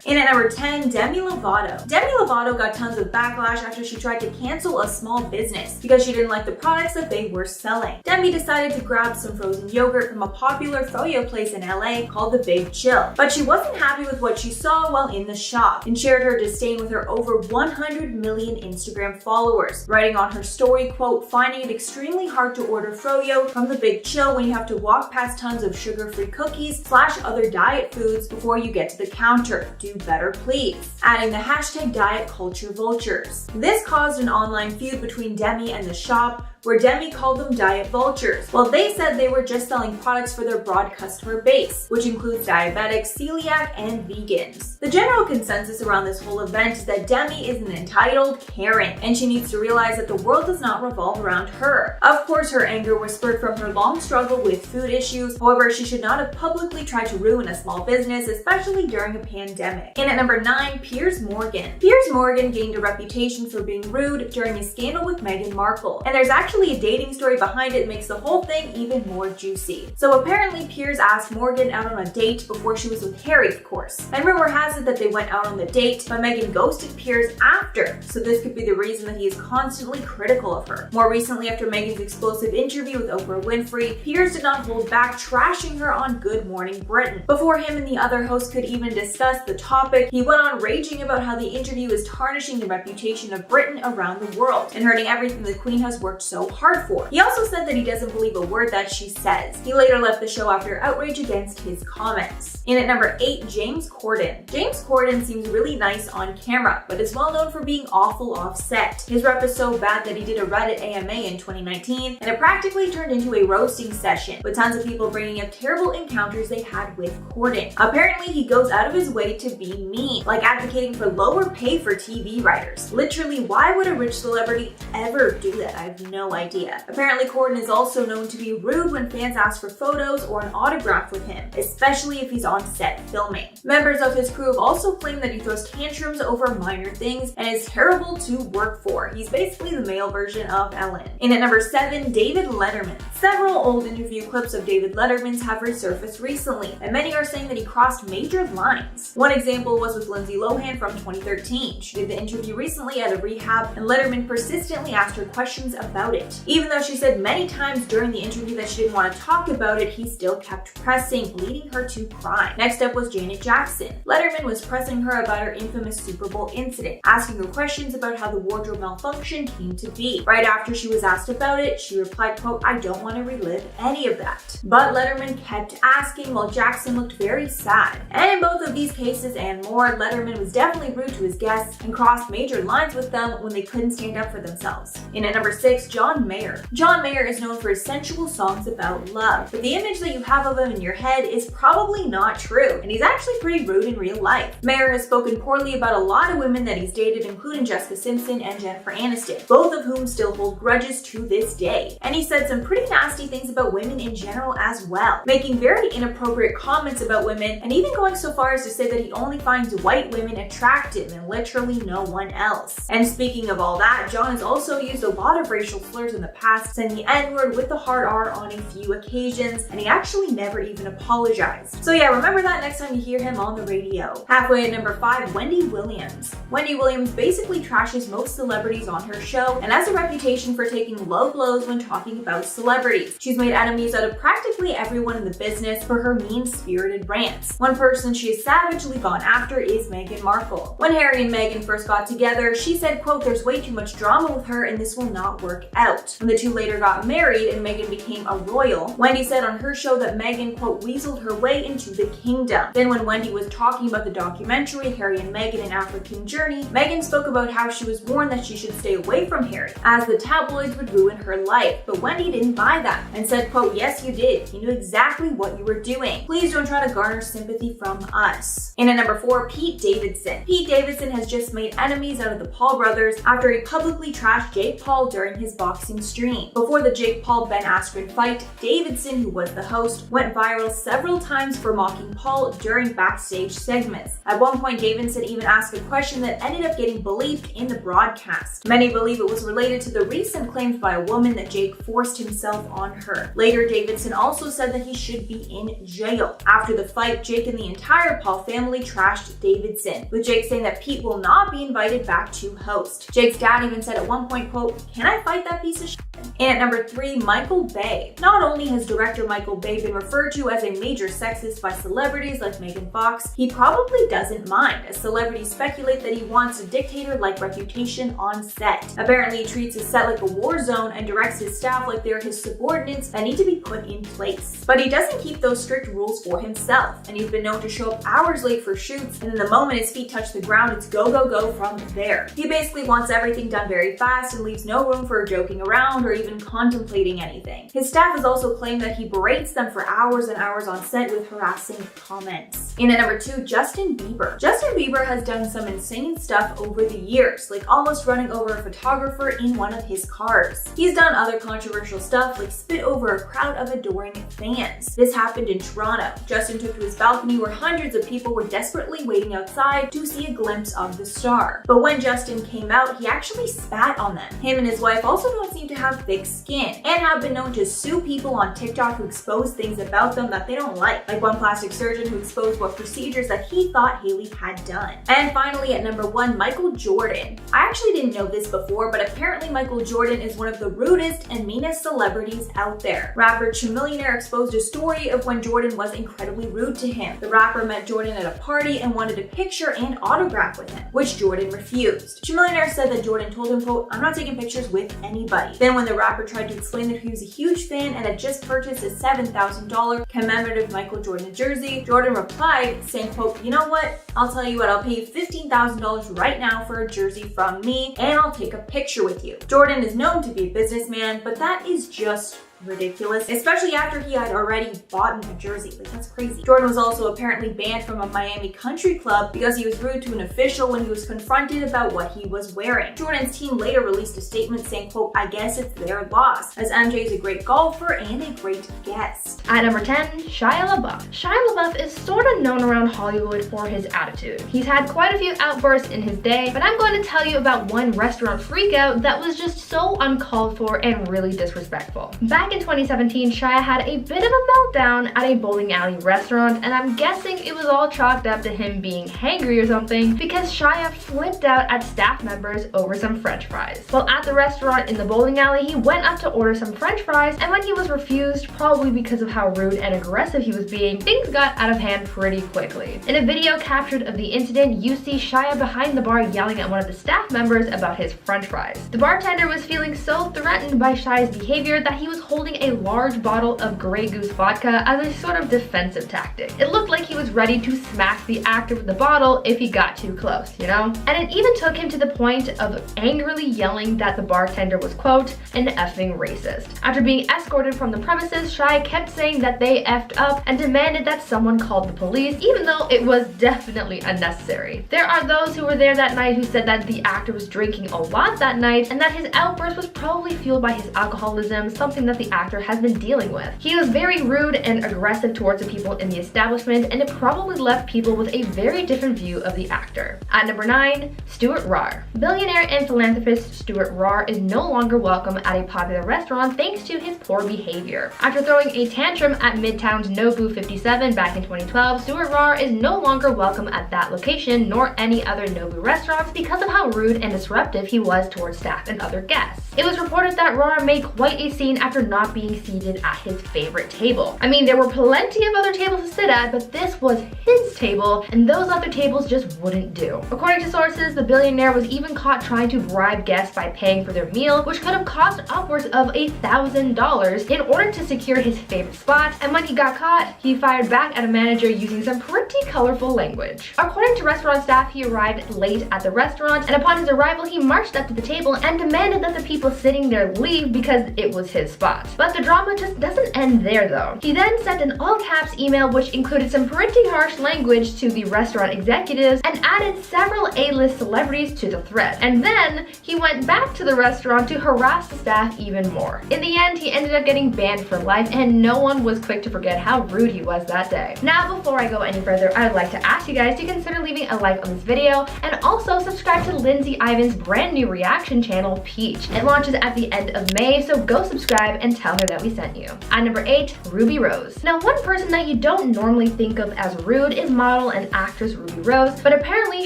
In at number 10, Demi Lovato. Demi Lovato got tons of backlash after she tried to cancel a small business because she didn't like the products that they were selling. Demi decided to grab some frozen yogurt from a popular froyo place in LA called The Big Chill. But she wasn't happy with what she saw while in the shop and shared her disdain with her over 100 million Instagram followers, writing on her story, quote, "Finding it extremely hard to order froyo from The Big Chill when you have to walk past tons of sugar-free cookies / other diet foods before you get to the counter. Do better, please." Adding the hashtag diet culture vultures. This caused an online feud between Demi and the shop, where Demi called them diet vultures, while they said they were just selling products for their broad customer base, which includes diabetics, celiac, and vegans. The general consensus around this whole event is that Demi is an entitled Karen, and she needs to realize that the world does not revolve around her. Of course, her anger was spurred from her long struggle with food issues. However, she should not have publicly tried to ruin a small business, especially during a pandemic. In at number 9, Piers Morgan. Piers Morgan gained a reputation for being rude during his scandal with Meghan Markle, and there's actually a dating story behind it makes the whole thing even more juicy. So apparently Piers asked Morgan out on a date before she was with Harry, of course. And rumor has it that they went out on the date, but Meghan ghosted Piers after, so this could be the reason that he is constantly critical of her. More recently, after Meghan's explosive interview with Oprah Winfrey, Piers did not hold back, trashing her on Good Morning Britain. Before him and the other hosts could even discuss the topic, he went on raging about how the interview is tarnishing the reputation of Britain around the world and hurting everything the Queen has worked so hard for. He also said that he doesn't believe a word that she says. He later left the show after outrage against his comments. In at number 8, James Corden. James Corden seems really nice on camera, but is well known for being awful off set. His rep is so bad that he did a Reddit AMA in 2019, and it practically turned into a roasting session, with tons of people bringing up terrible encounters they had with Corden. Apparently, he goes out of his way to be mean, like advocating for lower pay for TV writers. Literally, why would a rich celebrity ever do that? I have no idea. Apparently, Corden is also known to be rude when fans ask for photos or an autograph with him, especially if he's on set filming. Members of his crew have also claimed that he throws tantrums over minor things and is terrible to work for. He's basically the male version of Ellen. In at number 7, David Letterman. Several old interview clips of David Letterman's have resurfaced recently, and many are saying that he crossed major lines. One example was with Lindsay Lohan from 2013. She did the interview recently at a rehab, and Letterman persistently asked her questions about it. Even though she said many times during the interview that she didn't want to talk about it, he still kept pressing, leading her to cry. Next up was Janet Jackson. Letterman was pressing her about her infamous Super Bowl incident, asking her questions about how the wardrobe malfunction came to be. Right after she was asked about it, she replied, quote, "I don't want to relive any of that." But Letterman kept asking while Jackson looked very sad. And in both of these cases and more, Letterman was definitely rude to his guests and crossed major lines with them when they couldn't stand up for themselves. In at number 6, John Mayer. John Mayer is known for his sensual songs about love, but the image that you have of him in your head is probably not true, and he's actually pretty rude in real life. Mayer has spoken poorly about a lot of women that he's dated, including Jessica Simpson and Jennifer Aniston, both of whom still hold grudges to this day. And he said some pretty nasty things about women in general as well, making very inappropriate comments about women, and even going so far as to say that he only finds white women attractive and literally no one else. And speaking of all that, John has also used a lot of racial slurs in the past, saying the N-word with the hard R on a few occasions, and he actually never even apologized. So yeah, remember that next time you hear him on the radio. Halfway at number 5, Wendy Williams. Wendy Williams basically trashes most celebrities on her show and has a reputation for taking low blows when talking about celebrities. She's made enemies out of practically everyone in the business for her mean-spirited rants. One person she has savagely gone after is Meghan Markle. When Harry and Meghan first got together, she said, quote, "There's way too much drama with her and this will not work out." When the two later got married and Meghan became a royal, Wendy said on her show that Meghan, quote, "weaseled her way into the kingdom." Then when Wendy was talking about the documentary Harry and Meghan: An African Journey, Meghan spoke about how she was warned that she should stay away from Harry, as the tabloids would ruin her life. But Wendy didn't buy that and said, quote, "Yes, you did. You knew exactly what you were doing. Please don't try to garner sympathy from us." In at number 4, Pete Davidson. Pete Davidson has just made enemies out of the Paul brothers after he publicly trashed Jake Paul during his boxing boxing stream. Before the Jake Paul-Ben Askren fight, Davidson, who was the host, went viral several times for mocking Paul during backstage segments. At one point, Davidson even asked a question that ended up getting believed in the broadcast. Many believe it was related to the recent claims by a woman that Jake forced himself on her. Later, Davidson also said that he should be in jail. After the fight, Jake and the entire Paul family trashed Davidson, with Jake saying that Pete will not be invited back to host. Jake's dad even said at one point, quote, "Can I fight that piece of shit?" And at number 3, Michael Bay. Not only has director Michael Bay been referred to as a major sexist by celebrities like Megan Fox, he probably doesn't mind, as celebrities speculate that he wants a dictator-like reputation on set. Apparently, he treats his set like a war zone and directs his staff like they're his subordinates that need to be put in place. But he doesn't keep those strict rules for himself, and he's been known to show up hours late for shoots, and then the moment his feet touch the ground, it's go, go, go from there. He basically wants everything done very fast and leaves no room for joking around or even contemplating anything. His staff has also claimed that he berates them for hours and hours on set with harassing comments. And at number 2, Justin Bieber. Justin Bieber has done some insane stuff over the years, like almost running over a photographer in one of his cars. He's done other controversial stuff like spit over a crowd of adoring fans. This happened in Toronto. Justin took to his balcony where hundreds of people were desperately waiting outside to see a glimpse of the star. But when Justin came out, he actually spat on them. Him and his wife also don't seem to have thick skin and have been known to sue people on TikTok who expose things about them that they don't like one plastic surgeon who exposed what procedures that he thought Hailey had done. And finally, at number 1, Michael Jordan. I actually didn't know this before, but apparently Michael Jordan is one of the rudest and meanest celebrities out there. Rapper Chamillionaire exposed a story of when Jordan was incredibly rude to him. The rapper met Jordan at a party and wanted a picture and autograph with him, which Jordan refused. Chamillionaire said that Jordan told him, quote, "I'm not taking pictures with anybody." Then when the rapper tried to explain that he was a huge fan and had just purchased a $7,000 commemorative Michael Jordan jersey, Jordan replied saying, quote, "You know what? I'll tell you what, I'll pay you $15,000 right now for a jersey from me and I'll take a picture with you." Jordan is known to be a businessman, but that is just ridiculous, especially after he had already bought a jersey. That's crazy. Jordan was also apparently banned from a Miami country club because he was rude to an official when he was confronted about what he was wearing. Jordan's team later released a statement saying, quote, "I guess it's their loss, as MJ is a great golfer and a great guest." At number 10, Shia LaBeouf. Shia LaBeouf is sort of known around Hollywood for his attitude. He's had quite a few outbursts in his day, but I'm going to tell you about one restaurant freakout that was just so uncalled for and really disrespectful. Back in 2017, Shia had a bit of a meltdown at a bowling alley restaurant, and I'm guessing it was all chalked up to him being hangry or something because Shia flipped out at staff members over some french fries. While at the restaurant in the bowling alley, he went up to order some french fries, and when he was refused, probably because of how rude and aggressive he was being, things got out of hand pretty quickly. In a video captured of the incident, you see Shia behind the bar yelling at one of the staff members about his french fries. The bartender was feeling so threatened by Shia's behavior that he was holding a large bottle of Grey Goose vodka as a sort of defensive tactic. It looked like he was ready to smack the actor with the bottle if he got too close, you know? And it even took him to the point of angrily yelling that the bartender was, quote, "an effing racist." After being escorted from the premises, Shia kept saying that they effed up and demanded that someone called the police, even though it was definitely unnecessary. There are those who were there that night who said that the actor was drinking a lot that night and that his outburst was probably fueled by his alcoholism, something that the actor has been dealing with. He was very rude and aggressive towards the people in the establishment, and it probably left people with a very different view of the actor. At number 9, Stewart Rahr. Billionaire and philanthropist Stewart Rahr is no longer welcome at a popular restaurant thanks to his poor behavior. After throwing a tantrum at Midtown's Nobu 57 back in 2012, Stewart Rahr is no longer welcome at that location nor any other Nobu restaurants because of how rude and disruptive he was towards staff and other guests. It was reported that Rahr made quite a scene after not being seated at his favorite table. I mean, there were plenty of other tables to sit at, but this was his table, and those other tables just wouldn't do. According to sources, the billionaire was even caught trying to bribe guests by paying for their meal, which could have cost upwards of $1,000 in order to secure his favorite spot, and when he got caught, he fired back at a manager using some pretty colorful language. According to restaurant staff, he arrived late at the restaurant, and upon his arrival, he marched up to the table and demanded that the people sitting there leave because it was his spot. restaurant. But the drama just doesn't end there though. He then sent an all-caps email which included some pretty harsh language to the restaurant executives and added several A-list celebrities to the thread. And then he went back to the restaurant to harass the staff even more. In the end, he ended up getting banned for life, and no one was quick to forget how rude he was that day. Now, before I go any further, I would like to ask you guys to consider leaving a like on this video and also subscribe to Lindsay Ivan's brand new reaction channel, Peach. It launches at the end of May, so go subscribe and tell her that we sent you. At number 8, Ruby Rose. Now, one person that you don't normally think of as rude is model and actress Ruby Rose, but apparently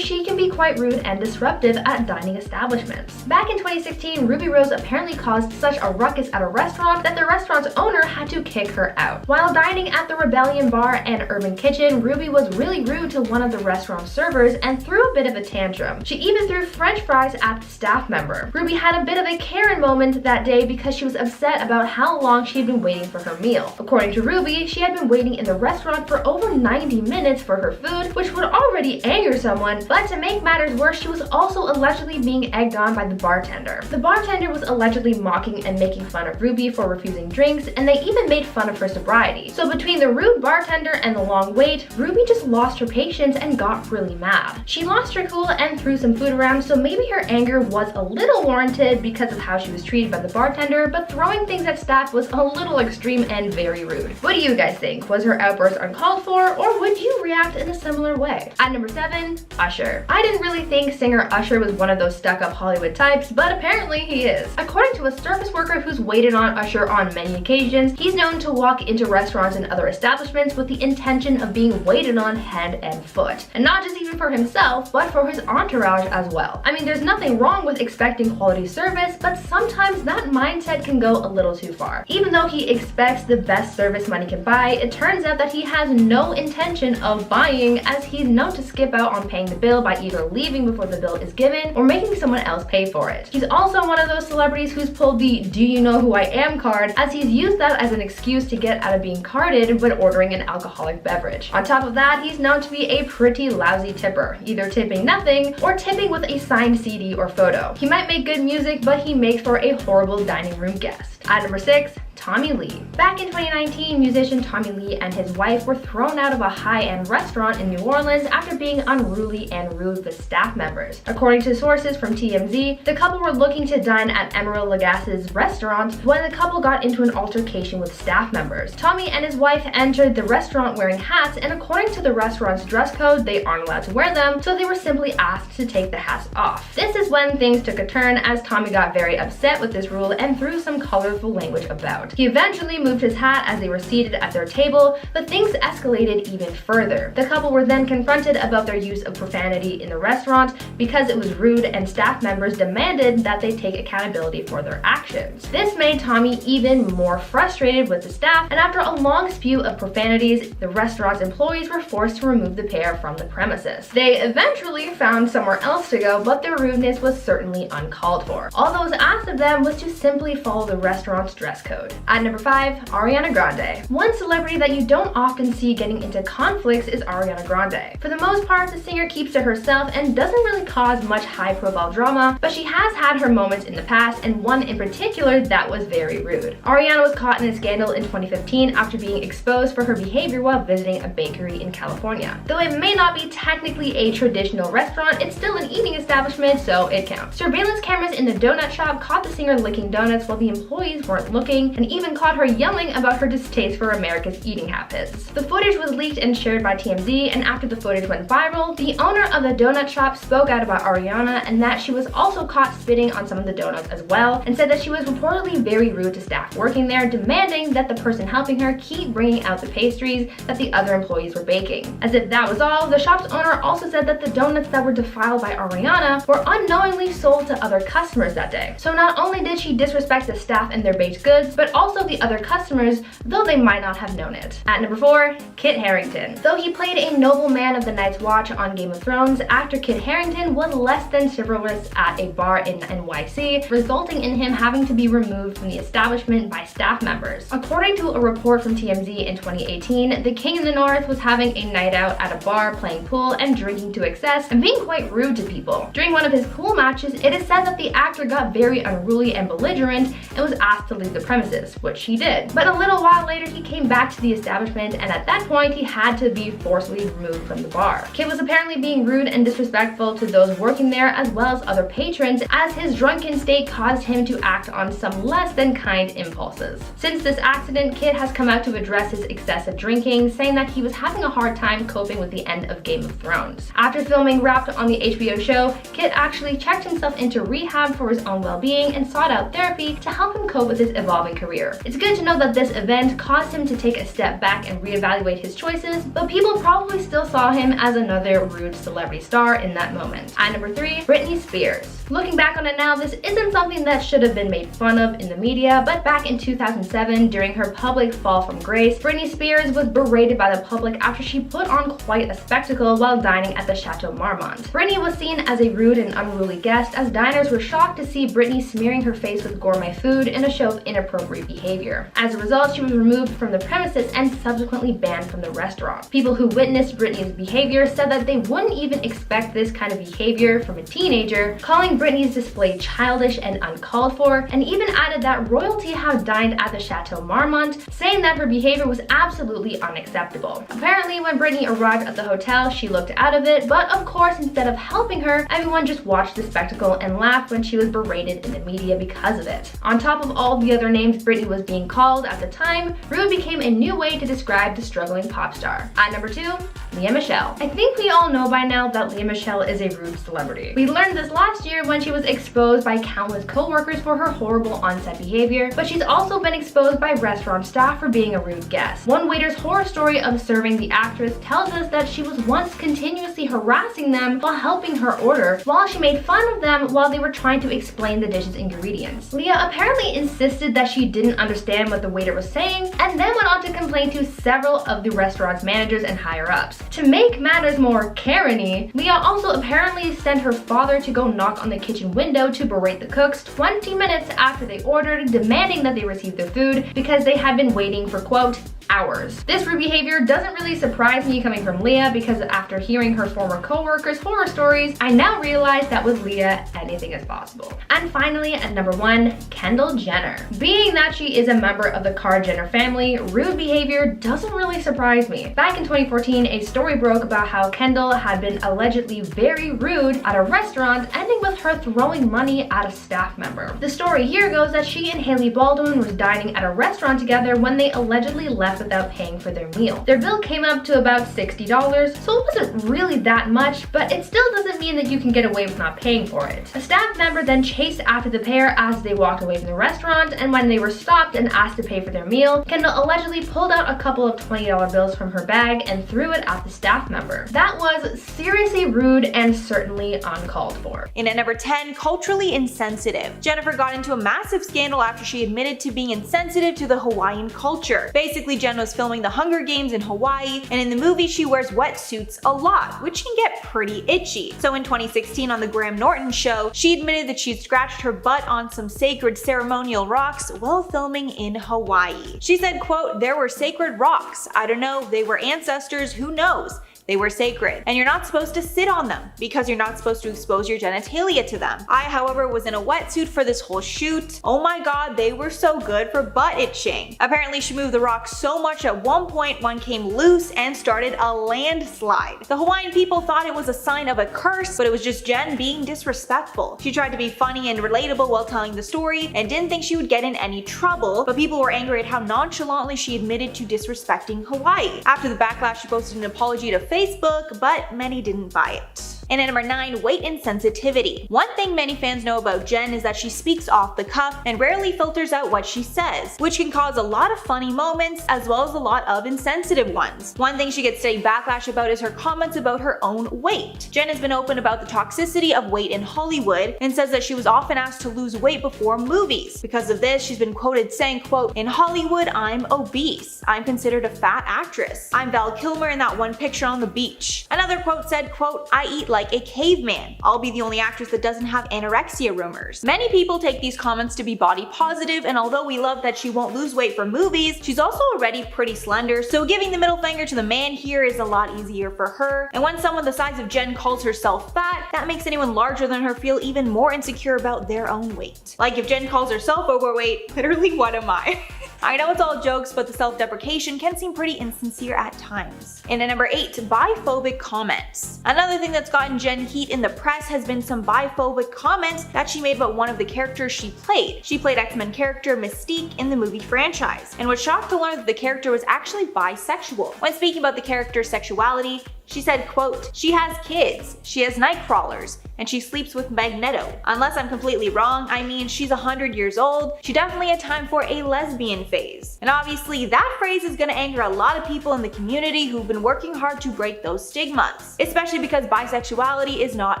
she can be quite rude and disruptive at dining establishments. Back in 2016, Ruby Rose apparently caused such a ruckus at a restaurant that the restaurant's owner had to kick her out. While dining at the Rebellion Bar and Urban Kitchen, Ruby was really rude to one of the restaurant servers and threw a bit of a tantrum. She even threw french fries at the staff member. Ruby had a bit of a Karen moment that day because she was upset about how long she had been waiting for her meal. According to Ruby, she had been waiting in the restaurant for over 90 minutes for her food, which would already anger someone, but to make matters worse, she was also allegedly being egged on by the bartender. The bartender was allegedly mocking and making fun of Ruby for refusing drinks, and they even made fun of her sobriety. So between the rude bartender and the long wait, Ruby just lost her patience and got really mad. She lost her cool and threw some food around, so maybe her anger was a little warranted because of how she was treated by the bartender, but throwing things at staff was a little extreme and very rude. What do you guys think? Was her outburst uncalled for, or would you react in a similar way? At number 7, Usher. I didn't really think singer Usher was one of those stuck-up Hollywood types, but apparently he is. According to a service worker who's waited on Usher on many occasions, he's known to walk into restaurants and other establishments with the intention of being waited on hand and foot. And not just even for himself, but for his entourage as well. I mean, there's nothing wrong with expecting quality service, but sometimes that mindset can go a little too far. Even though he expects the best service money can buy, it turns out that he has no intention of buying, as he's known to skip out on paying the bill by either leaving before the bill is given or making someone else pay for it. He's also one of those celebrities who's pulled the "do you know who I am" card, as he's used that as an excuse to get out of being carded when ordering an alcoholic beverage. On top of that, he's known to be a pretty lousy tipper, either tipping nothing or tipping with a signed CD or photo. He might make good music, but he makes for a horrible dining room guest. At number 6, Tommy Lee. Back in 2019, musician Tommy Lee and his wife were thrown out of a high-end restaurant in New Orleans after being unruly and rude with staff members. According to sources from TMZ, the couple were looking to dine at Emeril Lagasse's restaurant when the couple got into an altercation with staff members. Tommy and his wife entered the restaurant wearing hats, and according to the restaurant's dress code, they aren't allowed to wear them, so they were simply asked to take the hats off. This is when things took a turn, as Tommy got very upset with this rule and threw some colorful language about. He eventually moved his hat as they were seated at their table, but things escalated even further. The couple were then confronted about their use of profanity in the restaurant because it was rude, and staff members demanded that they take accountability for their actions. This made Tommy even more frustrated with the staff, and after a long spew of profanities, the restaurant's employees were forced to remove the pair from the premises. They eventually found somewhere else to go, but their rudeness was certainly uncalled for. All that was asked of them was to simply follow the restaurant's dress code. At number 5, Ariana Grande. One celebrity that you don't often see getting into conflicts is Ariana Grande. For the most part, the singer keeps to herself and doesn't really cause much high-profile drama, but she has had her moments in the past, and one in particular that was very rude. Ariana was caught in a scandal in 2015 after being exposed for her behavior while visiting a bakery in California. Though it may not be technically a traditional restaurant, it's still an eating establishment, so it counts. Surveillance cameras in the donut shop caught the singer licking donuts while the employees weren't looking, and even caught her yelling about her distaste for America's eating habits. The footage was leaked and shared by TMZ, and after the footage went viral, the owner of the donut shop spoke out about Ariana and that she was also caught spitting on some of the donuts as well, and said that she was reportedly very rude to staff working there, demanding that the person helping her keep bringing out the pastries that the other employees were baking. As if that was all, the shop's owner also said that the donuts that were defiled by Ariana were unknowingly sold to other customers that day. So not only did she disrespect the staff and their baked goods, but also the other customers, though they might not have known it. At number 4, Kit Harington. Though he played a noble man of the Night's Watch on Game of Thrones, actor Kit Harington was less than chivalrous at a bar in NYC, resulting in him having to be removed from the establishment by staff members. According to a report from TMZ in 2018, the King in the North was having a night out at a bar playing pool and drinking to excess and being quite rude to people. During one of his pool matches, it is said that the actor got very unruly and belligerent and was asked to leave the premises. premises, which he did. But a little while later, he came back to the establishment, and at that point, he had to be forcibly removed from the bar. Kit was apparently being rude and disrespectful to those working there as well as other patrons, as his drunken state caused him to act on some less than kind impulses. Since this accident, Kit has come out to address his excessive drinking, saying that he was having a hard time coping with the end of Game of Thrones. After filming wrapped on the HBO show, Kit actually checked himself into rehab for his own well-being and sought out therapy to help him cope with his evolving career. It's good to know that this event caused him to take a step back and reevaluate his choices, but people probably still saw him as another rude celebrity star in that moment. At number 3, Britney Spears. Looking back on it now, this isn't something that should have been made fun of in the media, but back in 2007, during her public fall from grace, Britney Spears was berated by the public after she put on quite a spectacle while dining at the Chateau Marmont. Britney was seen as a rude and unruly guest, as diners were shocked to see Britney smearing her face with gourmet food in a show of inappropriate behavior. As a result, she was removed from the premises and subsequently banned from the restaurant. People who witnessed Britney's behavior said that they wouldn't even expect this kind of behavior from a teenager, calling Britney's display childish and uncalled for, and even added that royalty had dined at the Chateau Marmont, saying that her behavior was absolutely unacceptable. Apparently, when Britney arrived at the hotel, she looked out of it, but of course, instead of helping her, everyone just watched the spectacle and laughed when she was berated in the media because of it. On top of all the other names Britney was being called at the time, rude became a new way to describe the struggling pop star. At number 2, Lea Michele. I think we all know by now that Lea Michele is a rude celebrity. We learned this last year when she was exposed by countless co-workers for her horrible on-set behavior, but she's also been exposed by restaurant staff for being a rude guest. One waiter's horror story of serving the actress tells us that she was once continuously harassing them while helping her order, while she made fun of them while they were trying to explain the dish's ingredients. Lea apparently insisted that she didn't understand what the waiter was saying, and then went on to complain to several of the restaurant's managers and higher-ups. To make matters more Karen-y, Lea also apparently sent her father to go knock on the kitchen window to berate the cooks 20 minutes after they ordered, demanding that they receive their food because they had been waiting for, quote, hours. This rude behavior doesn't really surprise me coming from Lea, because after hearing her former co-workers' horror stories, I now realize that with Lea, anything is possible. And finally, at number 1, Kendall Jenner. Being that she is a member of the Jenner family, rude behavior doesn't really surprise me. Back in 2014, a story broke about how Kendall had been allegedly very rude at a restaurant, ending with her throwing money at a staff member. The story here goes that she and Hailey Baldwin was dining at a restaurant together when they allegedly left without paying for their meal. Their bill came up to about $60, so it wasn't really that much, but it still doesn't mean that you can get away with not paying for it. A staff member then chased after the pair as they walked away from the restaurant, and when they were stopped and asked to pay for their meal, Kendall allegedly pulled out a couple of $20 bills from her bag and threw it at the staff member. That was seriously rude and certainly uncalled for. In at number 10, culturally insensitive. Jennifer got into a massive scandal after she admitted to being insensitive to the Hawaiian culture. Basically, Jen was filming the Hunger Games in Hawaii, and in the movie she wears wetsuits a lot, which can get pretty itchy. So in 2016 on the Graham Norton show, she admitted that she'd scratched her butt on some sacred ceremonial rocks while filming in Hawaii. She said, quote, "There were sacred rocks. I don't know, they were ancestors, who knows? They were sacred, and you're not supposed to sit on them because you're not supposed to expose your genitalia to them. I, however, was in a wetsuit for this whole shoot. Oh my god, they were so good for butt itching." Apparently, she moved the rock so much at one point one came loose and started a landslide. The Hawaiian people thought it was a sign of a curse, but it was just Jen being disrespectful. She tried to be funny and relatable while telling the story and didn't think she would get in any trouble, but people were angry at how nonchalantly she admitted to disrespecting Hawaii. After the backlash, she posted an apology to Facebook, but many didn't buy it. And at number 9, weight insensitivity. One thing many fans know about Jen is that she speaks off the cuff and rarely filters out what she says, which can cause a lot of funny moments as well as a lot of insensitive ones. One thing she gets steady backlash about is her comments about her own weight. Jen has been open about the toxicity of weight in Hollywood and says that she was often asked to lose weight before movies. Because of this, she's been quoted saying, quote, "In Hollywood, I'm obese. I'm considered a fat actress. I'm Val Kilmer in that one picture on the beach." Another quote said, quote, "I eat like a caveman. I'll be the only actress that doesn't have anorexia rumors." Many people take these comments to be body positive, and although we love that she won't lose weight for movies, she's also already pretty slender, so giving the middle finger to the man here is a lot easier for her. And when someone the size of Jen calls herself fat, that makes anyone larger than her feel even more insecure about their own weight. Like if Jen calls herself overweight, literally what am I? I know it's all jokes, but the self-deprecation can seem pretty insincere at times. And at number 8, biphobic comments. Another thing that's gotten Jen heat in the press has been some biphobic comments that she made about one of the characters she played. She played X-Men character Mystique in the movie franchise, and was shocked to learn that the character was actually bisexual. When speaking about the character's sexuality, she said, quote, "She has kids, she has night crawlers, and she sleeps with Magneto. Unless I'm completely wrong, I mean, she's 100 years old, she definitely had time for a lesbian phase." And obviously that phrase is gonna anger a lot of people in the community who've been working hard to break those stigmas, especially because bisexuality is not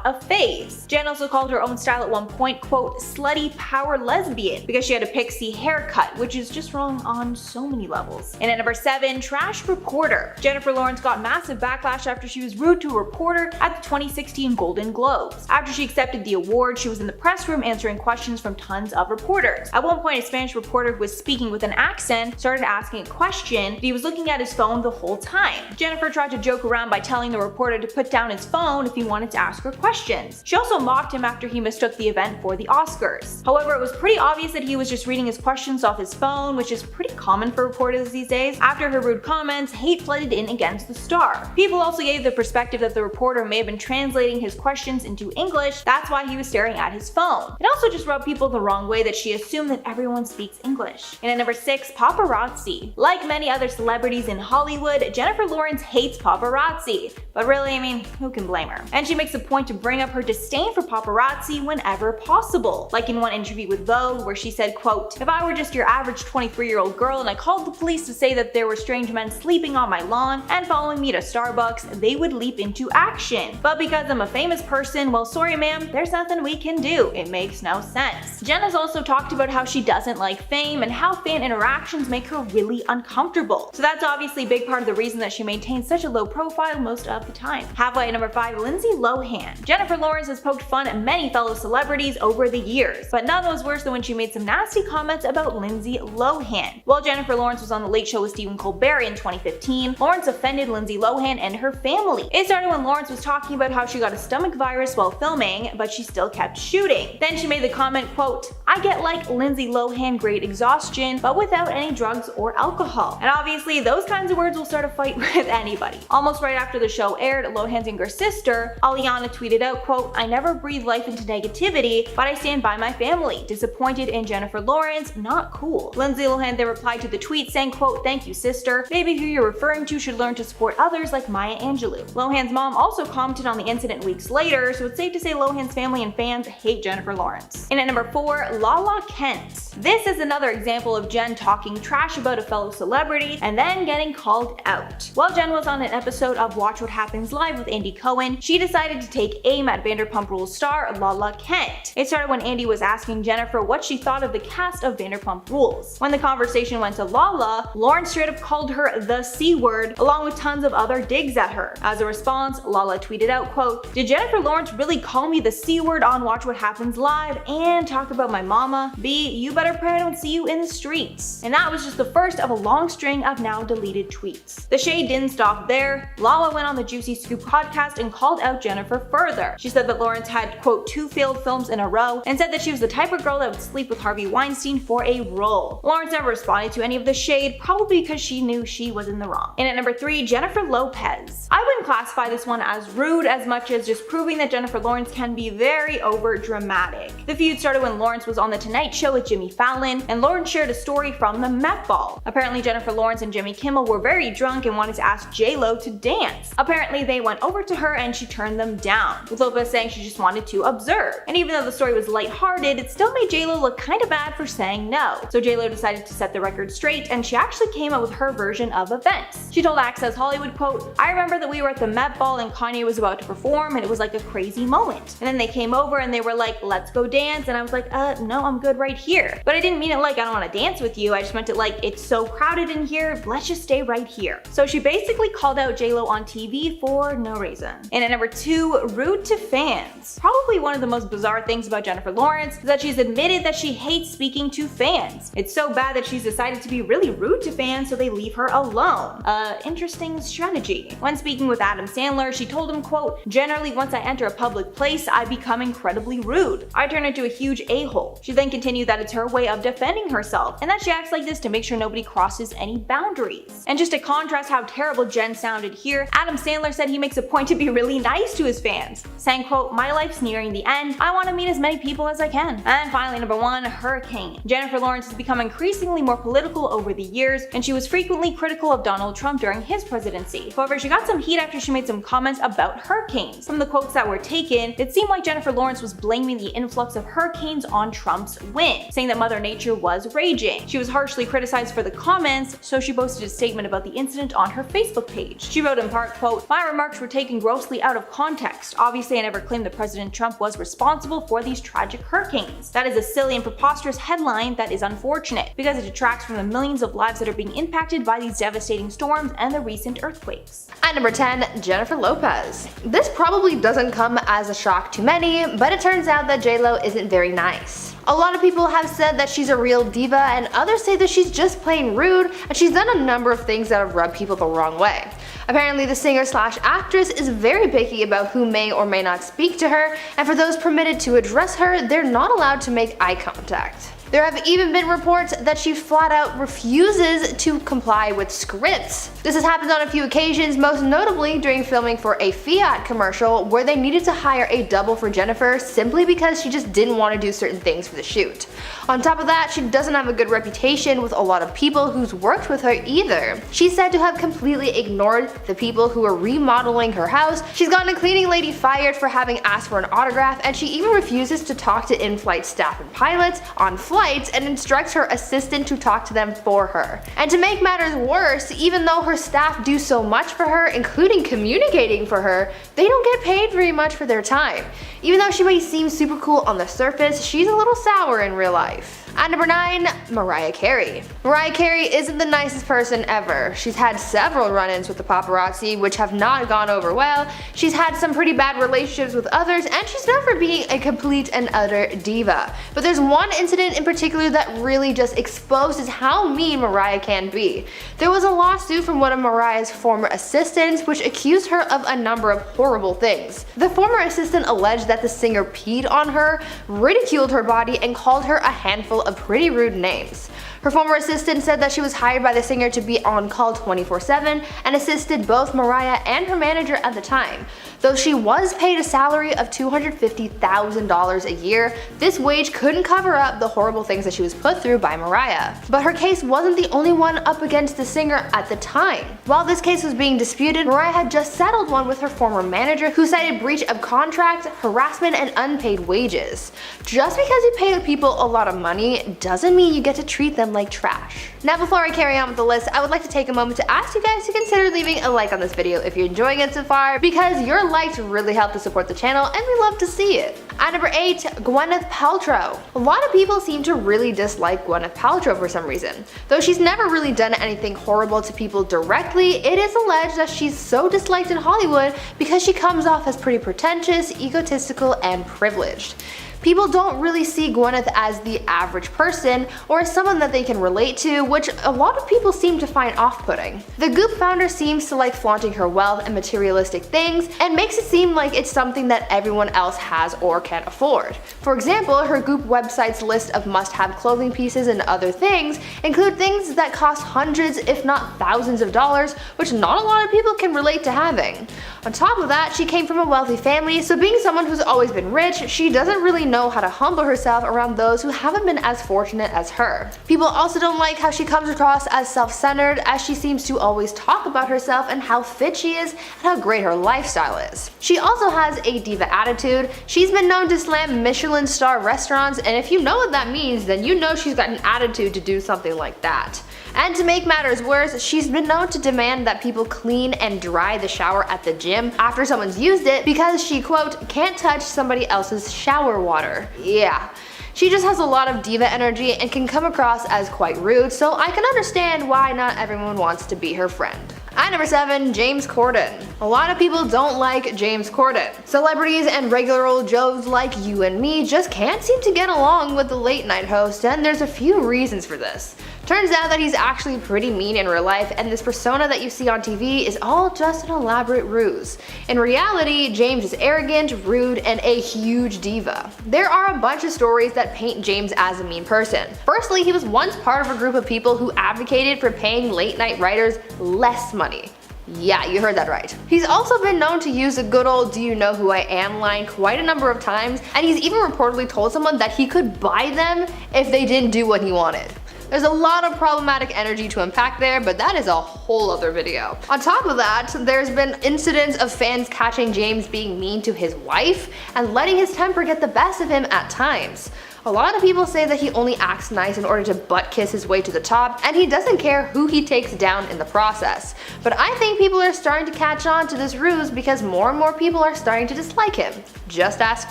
a phase. Jen also called her own style at one point, quote, "slutty power lesbian," because she had a pixie haircut, which is just wrong on so many levels. And at number 7, trash reporter. Jennifer Lawrence got massive backlash after she was rude to a reporter at the 2016 Golden Globes. After she accepted the award, she was in the press room answering questions from tons of reporters. At one point, a Spanish reporter who was speaking with an accent started asking a question, but he was looking at his phone the whole time. Jennifer tried to joke around by telling the reporter to put down his phone if he wanted to ask her questions. She also mocked him after he mistook the event for the Oscars. However, it was pretty obvious that he was just reading his questions off his phone, which is pretty common for reporters these days. After her rude comments, hate flooded in against the star. People also gave the perspective that the reporter may have been translating his questions into English, that's why he was staring at his phone. It also just rubbed people the wrong way that she assumed that everyone speaks English. And at number 6, paparazzi. Like many other celebrities in Hollywood, Jennifer Lawrence hates paparazzi. But really, I mean, who can blame her? And she makes a point to bring up her disdain for paparazzi whenever possible. Like in one interview with Vogue, where she said, quote, "If I were just your average 23-year-old girl and I called the police to say that there were strange men sleeping on my lawn and following me to Starbucks, they would leap into action. But because I'm a famous person, well, sorry ma'am, there's nothing we can do. It makes no sense." Jen has also talked about how she doesn't like fame and how fan interactions make her really uncomfortable. So that's obviously a big part of the reason that she maintains such a low profile most of the time. Halfway at number 5, Lindsay Lohan. Jennifer Lawrence has poked fun at many fellow celebrities over the years, but none was worse than when she made some nasty comments about Lindsay Lohan. While Jennifer Lawrence was on The Late Show with Stephen Colbert in 2015, Lawrence offended Lindsay Lohan and her family. It started when Lawrence was talking about how she got a stomach virus while filming, but she still kept shooting. Then she made the comment, quote, "I get like Lindsay Lohan grade exhaustion, but without any drugs or alcohol." And obviously those kinds of words will start a fight with anybody. Almost right after the show aired, Lohan's younger sister, Aliana, tweeted out, quote, "I never breathe life into negativity, but I stand by my family. Disappointed in Jennifer Lawrence, not cool." Lindsay Lohan then replied to the tweet saying, quote, "Thank you, sister. Maybe who you're referring to should learn to support others like Maya Angelou." Lohan's mom also commented on the incident weeks later, so it's safe to say Lohan's family and fans hate Jennifer Lawrence. And at number 4, Lala Kent. This is another example of Jen talking trash about a fellow celebrity and then getting called out. While Jen was on an episode of Watch What Happens Live with Andy Cohen, she decided to take aim at Vanderpump Rules star Lala Kent. It started when Andy was asking Jennifer what she thought of the cast of Vanderpump Rules. When the conversation went to Lala, Lawrence straight up called her the C word, along with tons of other digs at her. As a response, Lala tweeted out, quote, "Did Jennifer Lawrence really call me the C word on Watch What Happens Live and talk about my mama? B, you better pray I don't see you in the streets." And that was just the first of a long string of now deleted tweets. The shade didn't stop there. Lala went on the Juicy Scoop podcast and called out Jennifer further. She said that Lawrence had, quote, 2 failed films in a row, and said that she was the type of girl that would sleep with Harvey Weinstein for a role. Lawrence never responded to any of the shade, probably because she knew she was in the wrong. And at number 3, Jennifer Lopez. I wouldn't classify this one as rude as much as just proving that Jennifer Lawrence can be very over dramatic. The feud started when Lawrence was on The Tonight Show with Jimmy Fallon, and Lawrence shared a story from the Met Ball. Apparently Jennifer Lawrence and Jimmy Kimmel were very drunk and wanted to ask J-Lo to dance. Apparently they went over to her and she turned them down, with Lopez saying she just wanted to observe. And even though the story was lighthearted, it still made J-Lo look kinda bad for saying no. So J-Lo decided to set the record straight, and she actually came up with her version of events. She told Access Hollywood, quote, "I remember that we were at the Met Ball and Kanye was about to perform and it was like a crazy moment. And then they came over and they were like, let's go dance, and I was like, no, I'm good right here. But I didn't mean it like I don't want to dance with you, I just meant it like it's so crowded in here, let's just stay right here." So she basically called out J-Lo on TV for no reason. And at number 2, rude to fans. Probably one of the most bizarre things about Jennifer Lawrence is that she's admitted that she hates speaking to fans. It's so bad that she's decided to be really rude to fans so they leave her alone. Interesting strategy. When speaking speaking with Adam Sandler, she told him, quote, "Generally, once I enter a public place, I become incredibly rude. I turn into a huge a-hole." She then continued that it's her way of defending herself, and that she acts like this to make sure nobody crosses any boundaries. And just to contrast how terrible Jen sounded here, Adam Sandler said he makes a point to be really nice to his fans, saying, quote, "My life's nearing the end. I want to meet as many people as I can." And finally, number 1, hurricane. Jennifer Lawrence has become increasingly more political over the years, and she was frequently critical of Donald Trump during his presidency. However, she got some heat after she made some comments about hurricanes. From the quotes that were taken, it seemed like Jennifer Lawrence was blaming the influx of hurricanes on Trump's win, saying that Mother Nature was raging. She was harshly criticized for the comments, so she posted a statement about the incident on her Facebook page. She wrote in part, quote, "My remarks were taken grossly out of context. Obviously, I never claimed that President Trump was responsible for these tragic hurricanes. That is a silly and preposterous headline that is unfortunate, because it detracts from the millions of lives that are being impacted by these devastating storms and the recent earthquakes." At number 10, Jennifer Lopez. This probably doesn't come as a shock to many, but it turns out that J-Lo isn't very nice. A lot of people have said that she's a real diva, and others say that she's just plain rude, and she's done a number of things that have rubbed people the wrong way. Apparently, the singer/actress is very picky about who may or may not speak to her, and for those permitted to address her, they're not allowed to make eye contact. There have even been reports that she flat out refuses to comply with scripts. This has happened on a few occasions, most notably during filming for a Fiat commercial where they needed to hire a double for Jennifer simply because she just didn't want to do certain things for the shoot. On top of that, she doesn't have a good reputation with a lot of people who's worked with her either. She's said to have completely ignored the people who are remodeling her house. She's gotten a cleaning lady fired for having asked for an autograph, and she even refuses to talk to in-flight staff and pilots on flights and instructs her assistant to talk to them for her. And to make matters worse, even though her staff do so much for her, including communicating for her, they don't get paid very much for their time. Even though she may seem super cool on the surface, she's a little sour in real life. At number 9, Mariah Carey. Mariah Carey isn't the nicest person ever. She's had several run-ins with the paparazzi, which have not gone over well. She's had some pretty bad relationships with others, and she's known for being a complete and utter diva. But there's one incident in particular that really just exposes how mean Mariah can be. There was a lawsuit from one of Mariah's former assistants, which accused her of a number of horrible things. The former assistant alleged that the singer peed on her, ridiculed her body, and called her a handful of pretty rude names. Her former assistant said that she was hired by the singer to be on call 24/7 and assisted both Mariah and her manager at the time. Though she was paid a salary of $250,000 a year, this wage couldn't cover up the horrible things that she was put through by Mariah. But her case wasn't the only one up against the singer at the time. While this case was being disputed, Mariah had just settled one with her former manager, who cited breach of contract, harassment, and unpaid wages. Just because you pay people a lot of money doesn't mean you get to treat them like trash. Now, before I carry on with the list, I would like to take a moment to ask you guys to consider leaving a like on this video if you're enjoying it so far, because your likes really help to support the channel and we love to see it. At number 8, Gwyneth Paltrow. A lot of people seem to really dislike Gwyneth Paltrow for some reason. Though she's never really done anything horrible to people directly, it is alleged that she's so disliked in Hollywood because she comes off as pretty pretentious, egotistical, and privileged. People don't really see Gwyneth as the average person or as someone that they can relate to, which a lot of people seem to find off-putting. The Goop founder seems to like flaunting her wealth and materialistic things and makes it seem like it's something that everyone else has or can afford. For example, her Goop website's list of must-have clothing pieces and other things include things that cost hundreds if not thousands of dollars, which not a lot of people can relate to having. On top of that, she came from a wealthy family, so being someone who's always been rich, she doesn't really know how to humble herself around those who haven't been as fortunate as her. People also don't like how she comes across as self-centered, as she seems to always talk about herself and how fit she is and how great her lifestyle is. She also has a diva attitude. She's been known to slam Michelin star restaurants, and if you know what that means, then you know she's got an attitude to do something like that. And to make matters worse, she's been known to demand that people clean and dry the shower at the gym after someone's used it because she, quote, can't touch somebody else's shower water. Yeah. She just has a lot of diva energy and can come across as quite rude, so I can understand why not everyone wants to be her friend. At number 7, James Corden. A lot of people don't like James Corden. Celebrities and regular old Joes like you and me just can't seem to get along with the late night host, and there's a few reasons for this. Turns out that he's actually pretty mean in real life, and this persona that you see on TV is all just an elaborate ruse. In reality, James is arrogant, rude, and a huge diva. There are a bunch of stories that paint James as a mean person. Firstly, he was once part of a group of people who advocated for paying late night writers less money. Yeah, you heard that right. He's also been known to use the good old "do you know who I am" line quite a number of times, and he's even reportedly told someone that he could buy them if they didn't do what he wanted. There's a lot of problematic energy to unpack there, but that is a whole other video. On top of that, there's been incidents of fans catching James being mean to his wife and letting his temper get the best of him at times. A lot of people say that he only acts nice in order to butt kiss his way to the top, and he doesn't care who he takes down in the process. But I think people are starting to catch on to this ruse because more and more people are starting to dislike him. Just ask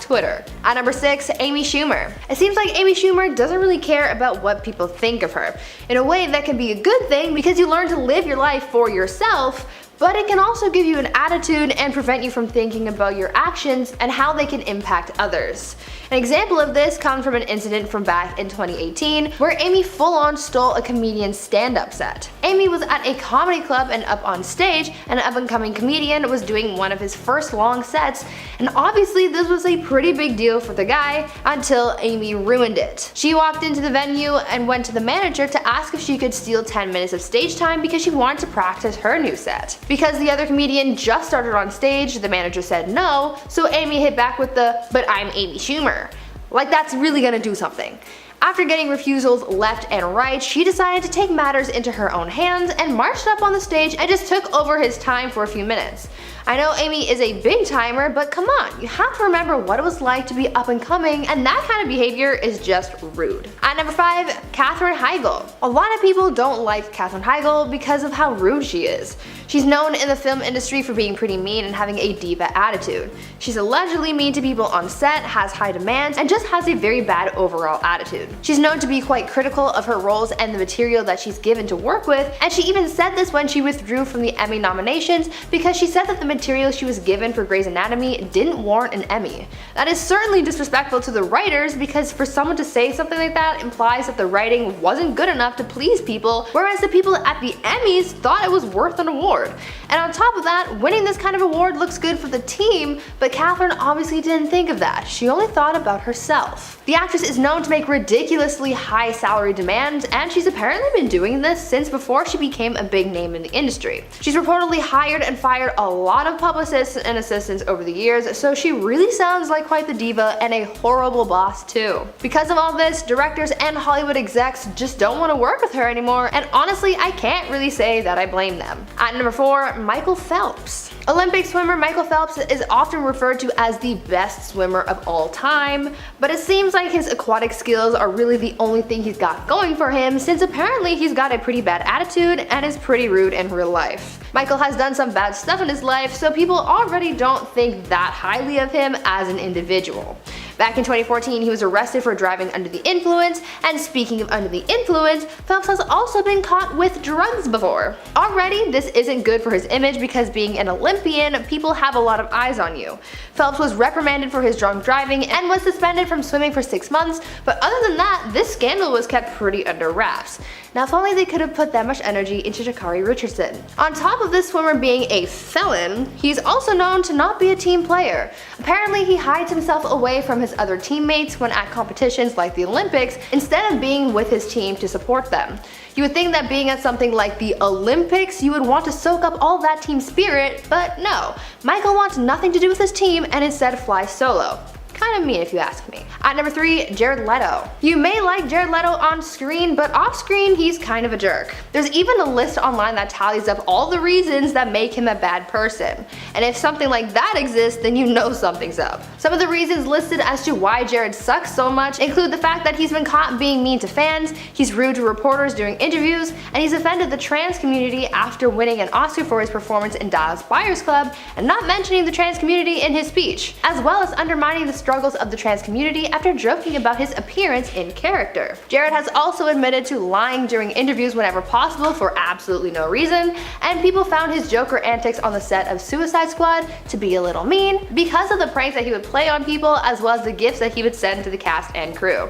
Twitter. At number 6, Amy Schumer. It seems like Amy Schumer doesn't really care about what people think of her. In a way, that can be a good thing because you learn to live your life for yourself, but it can also give you an attitude and prevent you from thinking about your actions and how they can impact others. An example of this comes from an incident from back in 2018 where Amy full-on stole a comedian's stand-up set. Amy was at a comedy club and up on stage, and an up-and-coming comedian was doing one of his first long sets, and obviously this was a pretty big deal for the guy until Amy ruined it. She walked into the venue and went to the manager to ask if she could steal 10 minutes of stage time because she wanted to practice her new set. Because the other comedian just started on stage, the manager said no, so Amy hit back with the "but I'm Amy Schumer." Like that's really gonna do something. After getting refusals left and right, she decided to take matters into her own hands and marched up on the stage and just took over his time for a few minutes. I know Amy is a big timer, but come on, you have to remember what it was like to be up and coming, and that kind of behavior is just rude. At number 5, Katherine Heigl. A lot of people don't like Katherine Heigl because of how rude she is. She's known in the film industry for being pretty mean and having a diva attitude. She's allegedly mean to people on set, has high demands, and just has a very bad overall attitude. She's known to be quite critical of her roles and the material that she's given to work with, and she even said this when she withdrew from the Emmy nominations because she said that the material she was given for Grey's Anatomy didn't warrant an Emmy. That is certainly disrespectful to the writers because for someone to say something like that implies that the writing wasn't good enough to please people, whereas the people at the Emmys thought it was worth an award. And on top of that, winning this kind of award looks good for the team, but Katherine obviously didn't think of that. She only thought about herself. The actress is known to make ridiculously high salary demands, and she's apparently been doing this since before she became a big name in the industry. She's reportedly hired and fired a lot of publicists and assistants over the years, so she really sounds like quite the diva and a horrible boss too. Because of all this, directors and Hollywood execs just don't want to work with her anymore, and honestly, I can't really say that I blame them. At number 4, Michael Phelps. Olympic swimmer Michael Phelps is often referred to as the best swimmer of all time, but it seems like his aquatic skills are really the only thing he's got going for him, since apparently he's got a pretty bad attitude and is pretty rude in real life. Michael has done some bad stuff in his life, so people already don't think that highly of him as an individual. Back in 2014, he was arrested for driving under the influence, and speaking of under the influence, Phelps has also been caught with drugs before. Already, this isn't good for his image because being an Olympian, people have a lot of eyes on you. Phelps was reprimanded for his drunk driving and was suspended from swimming for 6 months, but other than that, this scandal was kept pretty under wraps. Now if only they could have put that much energy into Sha'Carri Richardson. On top of this swimmer being a felon, he's also known to not be a team player. Apparently he hides himself away from his other teammates when at competitions like the Olympics instead of being with his team to support them. You would think that being at something like the Olympics, you would want to soak up all that team spirit, but no. Michael wants nothing to do with his team and instead flies solo. Kind of mean if you ask me. At number 3, Jared Leto. You may like Jared Leto on screen, but off screen he's kind of a jerk. There's even a list online that tallies up all the reasons that make him a bad person. And if something like that exists, then you know something's up. Some of the reasons listed as to why Jared sucks so much include the fact that he's been caught being mean to fans, he's rude to reporters during interviews, and he's offended the trans community after winning an Oscar for his performance in Dallas Buyers Club and not mentioning the trans community in his speech, as well as undermining the struggles of the trans community after joking about his appearance in character. Jared has also admitted to lying during interviews whenever possible for absolutely no reason, and people found his Joker antics on the set of Suicide Squad to be a little mean because of the pranks that he would play on people as well as the gifts that he would send to the cast and crew.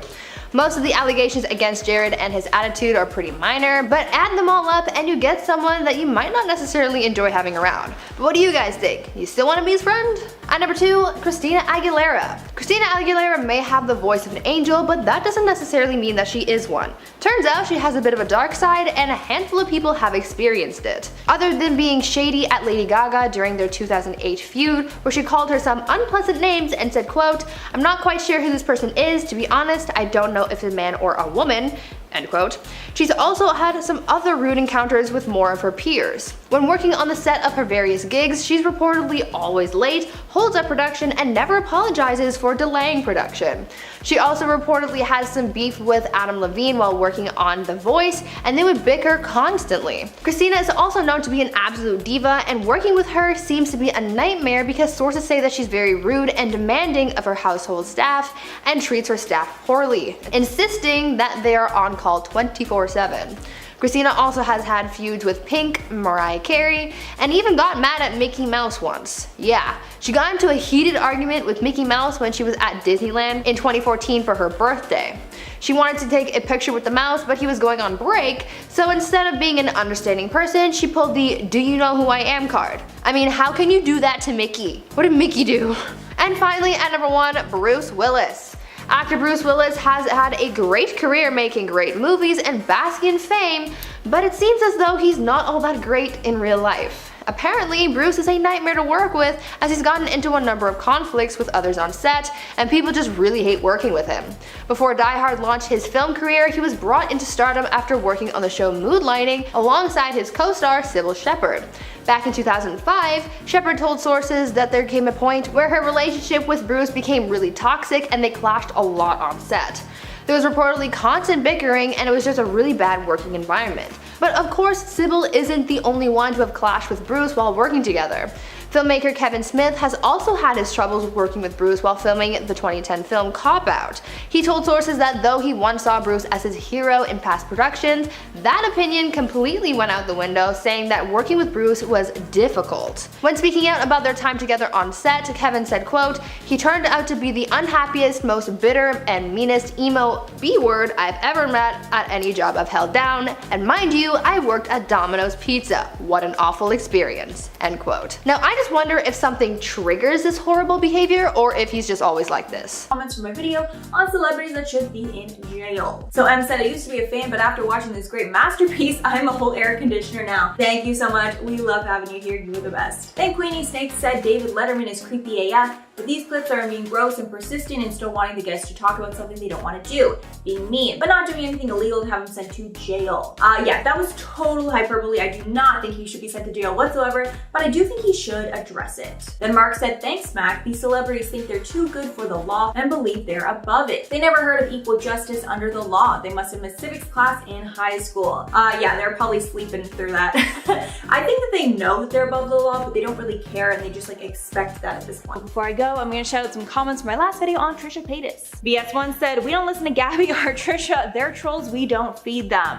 Most of the allegations against Jared and his attitude are pretty minor, but add them all up and you get someone that you might not necessarily enjoy having around. But what do you guys think? You still want to be his friend? At number 2, Christina Aguilera. Christina Aguilera may have the voice of an angel, but that doesn't necessarily mean that she is one. Turns out she has a bit of a dark side, and a handful of people have experienced it. Other than being shady at Lady Gaga during their 2008 feud, where she called her some unpleasant names and said, quote, "I'm not quite sure who this person is, to be honest, I don't know if it's a man or a woman," end quote. She's also had some other rude encounters with more of her peers. When working on the set of her various gigs, she's reportedly always late, holds up production, and never apologizes for delaying production. She also reportedly has some beef with Adam Levine while working on The Voice, and they would bicker constantly. Christina is also known to be an absolute diva, and working with her seems to be a nightmare because sources say that she's very rude and demanding of her household staff and treats her staff poorly, insisting that they are on call 24/7. Christina also has had feuds with Pink, Mariah Carey, and even got mad at Mickey Mouse once. Yeah, she got into a heated argument with Mickey Mouse when she was at Disneyland in 2014 for her birthday. She wanted to take a picture with the mouse, but he was going on break, so instead of being an understanding person, she pulled the "do you know who I am" card. I mean, how can you do that to Mickey? What did Mickey do? And finally, at number 1, Bruce Willis. Actor Bruce Willis has had a great career making great movies and basking in fame, but it seems as though he's not all that great in real life. Apparently, Bruce is a nightmare to work with as he's gotten into a number of conflicts with others on set, and people just really hate working with him. Before Die Hard launched his film career, he was brought into stardom after working on the show Moonlighting alongside his co-star Sybil Shepherd. Back in 2005, Shepherd told sources that there came a point where her relationship with Bruce became really toxic and they clashed a lot on set. There was reportedly constant bickering and it was just a really bad working environment. But of course, Sybil isn't the only one to have clashed with Bruce while working together. Filmmaker Kevin Smith has also had his troubles working with Bruce while filming the 2010 film Cop Out. He told sources that though he once saw Bruce as his hero in past productions, that opinion completely went out the window, saying that working with Bruce was difficult. When speaking out about their time together on set, Kevin said, quote, "He turned out to be the unhappiest, most bitter, and meanest emo B-word I've ever met at any job I've held down, and mind you, I worked at Domino's Pizza. What an awful experience," end quote. Now I just wonder if something triggers this horrible behavior or if he's just always like this. Comments from my video on celebrities that should be in jail. So Em said, "I used to be a fan, but after watching this great masterpiece, I'm a whole air conditioner now." Thank you so much. We love having you here. You are the best. Then Queenie Snake said, "David Letterman is creepy AF, but these clips are being gross and persistent and still wanting the guests to talk about something they don't want to do. Being mean, but not doing anything illegal to have him sent to jail." Yeah, that was total hyperbole. I do not think he should be sent to jail whatsoever, but I do think he should address it. Then Mark said, "Thanks, Mac. These celebrities think they're too good for the law and believe they're above it. They never heard of equal justice under the law. They must have missed civics class in high school." Yeah, they're probably sleeping through that. I think that they know that they're above the law, but they don't really care and they just like expect that at this point. Before I go, I'm gonna shout out some comments from my last video on Trisha Paytas. BS1 said, "We don't listen to Gabby or Trisha. They're trolls, we don't feed them."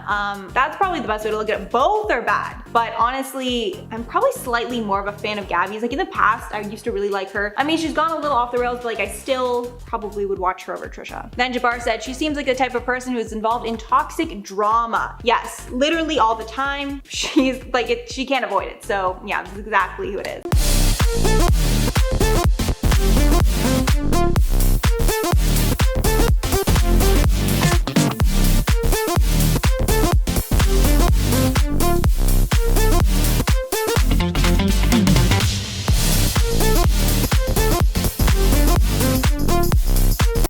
That's probably the best way to look at it. Both are bad, but honestly, I'm probably slightly more of a fan of Gabby's. Like in the past, I used to really like her. I mean, she's gone a little off the rails, but like I still probably would watch her over Trisha. Then Jabbar said, "She seems like the type of person who is involved in toxic drama." Yes, literally all the time. She's like, she can't avoid it. So yeah, this is exactly who it is.